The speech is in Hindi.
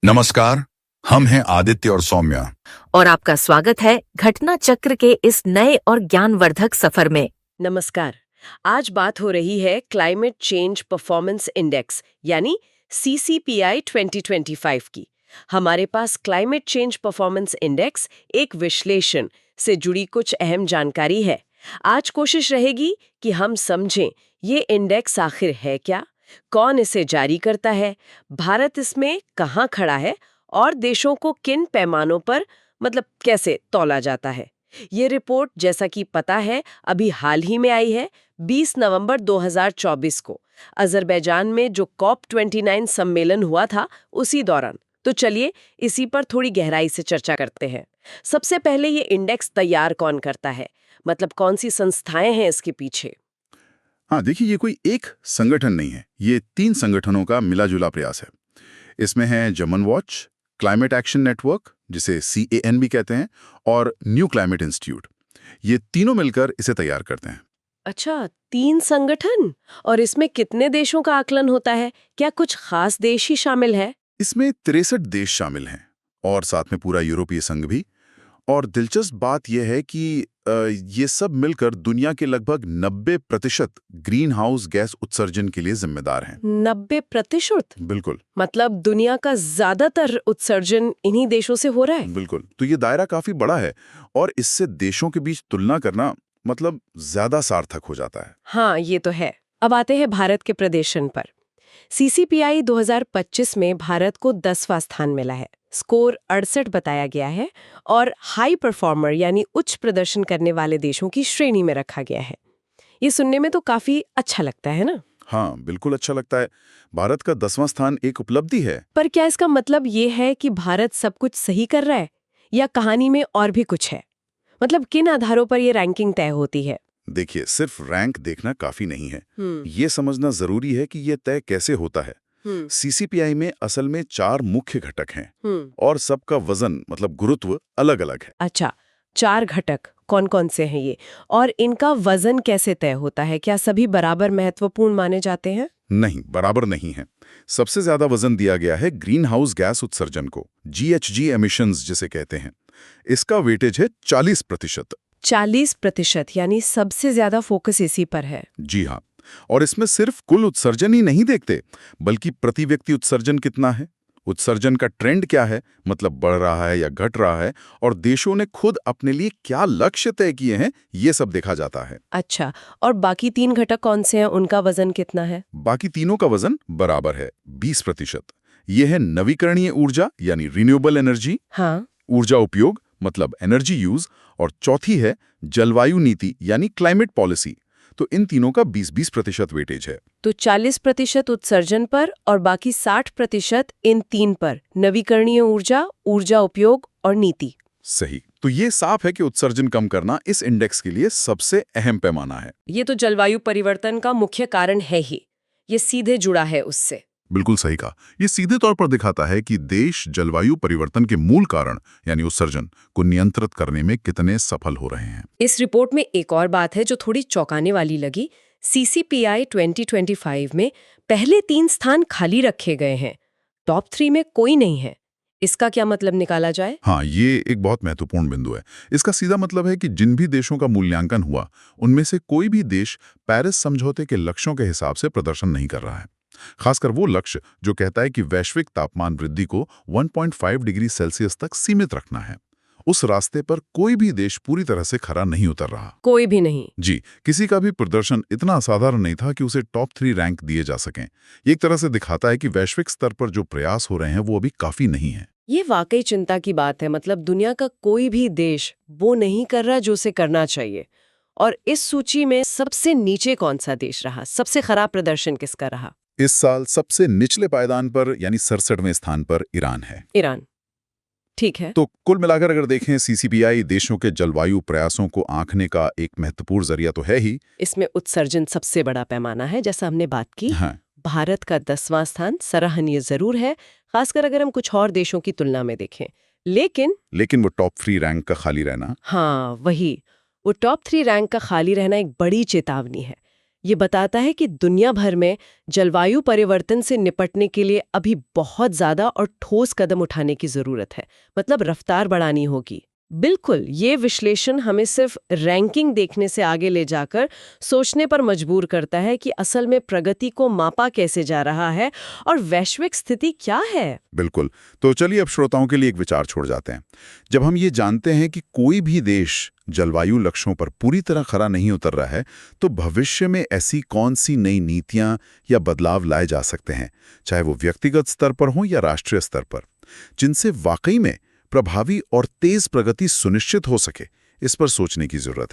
नमस्कार। हम हैं आदित्य और सौम्या। और आपका स्वागत है घटना चक्र के इस नए और ज्ञानवर्धक सफर में। नमस्कार। आज बात हो रही है क्लाइमेट चेंज परफॉर्मेंस इंडेक्स यानी CCPI 2025 की। हमारे पास क्लाइमेट चेंज परफॉर्मेंस इंडेक्स एक विश्लेषण से जुड़ी कुछ अहम जानकारी है। आज कोशिश रहेगी कि हम समझें ये इंडेक्स आखिर है क्या, कौन इसे जारी करता है, भारत इसमें कहाँ खड़ा है और देशों को किन पैमानों पर कैसे तौला जाता है। ये रिपोर्ट जैसा कि पता है अभी हाल ही में आई है 20 नवंबर 2024 को अजरबैजान में जो COP29 सम्मेलन हुआ था उसी दौरान। तो चलिए इसी पर थोड़ी गहराई से चर्चा करते हैं। सबसे पहले ये इंडेक्स तैयार कौन करता है, कौन सी संस्थाएं हैं इसके पीछे। हाँ, देखिए, ये कोई एक संगठन नहीं है, ये 3 संगठनों का मिला-जुला प्रयास है। इसमें है German watch, climate action network जिसे CAN भी कहते हैं, और न्यू क्लाइमेट इंस्टीट्यूट। ये तीनों मिलकर इसे तैयार करते हैं। अच्छा, 3 संगठन। और इसमें कितने देशों का आकलन होता है? क्या कुछ खास देश ही शामिल है? इसमें 63 देश शामिल हैं और साथ में पूरा यूरोपीय संघ भी। और दिलचस्प बात यह है कि ये सब मिलकर दुनिया के लगभग 90% ग्रीन हाउस गैस उत्सर्जन के लिए जिम्मेदार हैं। 90%? बिल्कुल। मतलब दुनिया का ज्यादातर उत्सर्जन इन्हीं देशों से हो रहा है? बिल्कुल। तो ये दायरा काफी बड़ा है और इससे देशों के बीच तुलना करना ज्यादा सार्थक हो जाता है। हाँ, ये तो है। अब आते हैं भारत के प्रदर्शन पर। CCPI 2025 में भारत को 10वां स्थान मिला है। स्कोर 68 बताया गया है और हाई परफॉर्मर यानी उच्च प्रदर्शन करने वाले देशों की श्रेणी में रखा गया है। ये सुनने में तो काफी अच्छा लगता है ना? हाँ, बिल्कुल अच्छा लगता है। भारत का 10वां स्थान एक उपलब्धि है। पर क्या इसका मतलब ये है कि भारत सब कुछ सही कर रहा है या कहानी में और भी कुछ है? किन आधारों पर ये रैंकिंग तय होती है? देखिए, सिर्फ रैंक देखना काफी नहीं है। ये समझना जरूरी है कि ये तय कैसे होता है। CCPI में असल में 4 मुख्य घटक हैं और सबका वजन गुरुत्व अलग अलग है। अच्छा, 4 घटक कौन कौन से हैं ये, और इनका वजन कैसे तय होता है? क्या सभी बराबर महत्वपूर्ण माने जाते हैं? नहीं, बराबर नहीं है। सबसे ज्यादा वजन दिया गया है ग्रीन हाउस गैस उत्सर्जन को, GHG एमिशंस जिसे कहते हैं। इसका वेटेज है 40%। 40% यानी सबसे ज्यादा फोकस इसी पर है। जी हाँ, और इसमें सिर्फ कुल उत्सर्जन ही नहीं देखते, बल्कि प्रति व्यक्ति उत्सर्जन कितना है, उत्सर्जन का ट्रेंड क्या है, बढ़ रहा है या घट रहा है, और देशों ने खुद अपने लिए क्या लक्ष्य तय किए हैं, ये सब देखा जाता है। अच्छा, और बाकी 3 घटक कौन से हैं, उनका वजन कितना है? बाकी तीनों का वजन बराबर है, 20%। ये है नवीकरणीय ऊर्जा यानी रिन्यूएबल एनर्जी, हाँ, ऊर्जा उपयोग एनर्जी यूज, और चौथी है जलवायु नीति यानी क्लाइमेट पॉलिसी। तो इन तीनों का 20-20% वेटेज है। तो 40% उत्सर्जन पर और बाकी 60% इन 3 पर, नवीकरणीय ऊर्जा, ऊर्जा उपयोग और नीति। सही। तो ये साफ है कि उत्सर्जन कम करना इस इंडेक्स के लिए सबसे अहम पैमाना है। ये तो जलवायु परिवर्तन का मुख्य कारण है ही, ये सीधे जुड़ा है उससे। बिल्कुल सही कहा। ये सीधे तौर पर दिखाता है कि देश जलवायु परिवर्तन के मूल कारण यानी उत्सर्जन को नियंत्रित करने में कितने सफल हो रहे हैं। इस रिपोर्ट में एक और बात है जो थोड़ी चौंकाने वाली लगी। CCPI 2025 में पहले 3 स्थान खाली रखे गए हैं, टॉप 3 में कोई नहीं है। इसका क्या मतलब निकाला जाए? हाँ, ये एक बहुत महत्वपूर्ण बिंदु है। इसका सीधा मतलब है कि जिन भी देशों का मूल्यांकन हुआ, उनमें से कोई भी देश पेरिस समझौते के लक्ष्यों के हिसाब से प्रदर्शन नहीं कर रहा है। खासकर वो लक्ष्य जो कहता है कि वैश्विक तापमान वृद्धि को 1.5 डिग्री सेल्सियस तक सीमित रखना है। उस रास्ते पर कोई भी देश पूरी तरह से खरा नहीं उतर रहा। कोई भी नहीं? जी, किसी का भी प्रदर्शन इतना असाधारण नहीं था कि उसे टॉप 3 रैंक दिए जा सकें। ये एक तरह से दिखाता है कि वैश्विक स्तर पर जो प्रयास हो रहे हैं वो अभी काफी नहीं है। ये वाकई चिंता की बात है। दुनिया का कोई भी देश वो नहीं कर रहा जो उसे करना चाहिए। और इस सूची में सबसे नीचे कौन सा देश रहा? सबसे खराब प्रदर्शन किसका रहा? इस साल सबसे निचले पायदान पर यानी 67वें स्थान पर ईरान है। ईरान, ठीक है। तो कुल मिलाकर अगर देखें, CCPI देशों के जलवायु प्रयासों को आंकने का एक महत्वपूर्ण जरिया तो है ही। इसमें उत्सर्जन सबसे बड़ा पैमाना है, जैसा हमने बात की। हाँ। भारत का 10वां स्थान सराहनीय जरूर है, खासकर अगर हम कुछ और देशों की तुलना में देखें। लेकिन वो टॉप 3 रैंक का खाली रहना। हाँ, वही, वो टॉप 3 रैंक का खाली रहना एक बड़ी चेतावनी है। ये बताता है कि दुनिया भर में जलवायु परिवर्तन से निपटने के लिए अभी बहुत ज्यादा और ठोस कदम उठाने की जरूरत है, मतलब रफ्तार बढ़ानी होगी। बिल्कुल, ये विश्लेषण हमें सिर्फ रैंकिंग देखने से आगे ले जाकर सोचने पर मजबूर करता है कि असल में प्रगति को मापा कैसे जा रहा है और वैश्विक स्थिति क्या है। बिल्कुल। तो चलिए अब श्रोताओं के लिए एक विचार छोड़ जाते हैं। जब हम ये जानते हैं कि कोई भी देश जलवायु लक्ष्यों पर पूरी तरह खरा नहीं उतर रहा है, तो भविष्य में ऐसी कौन सी नई नीतियां या बदलाव लाए जा सकते हैं, चाहे वो व्यक्तिगत स्तर पर हो या राष्ट्रीय स्तर पर, जिनसे वाकई में प्रभावी और तेज प्रगति सुनिश्चित हो सके? इस पर सोचने की जरूरत है।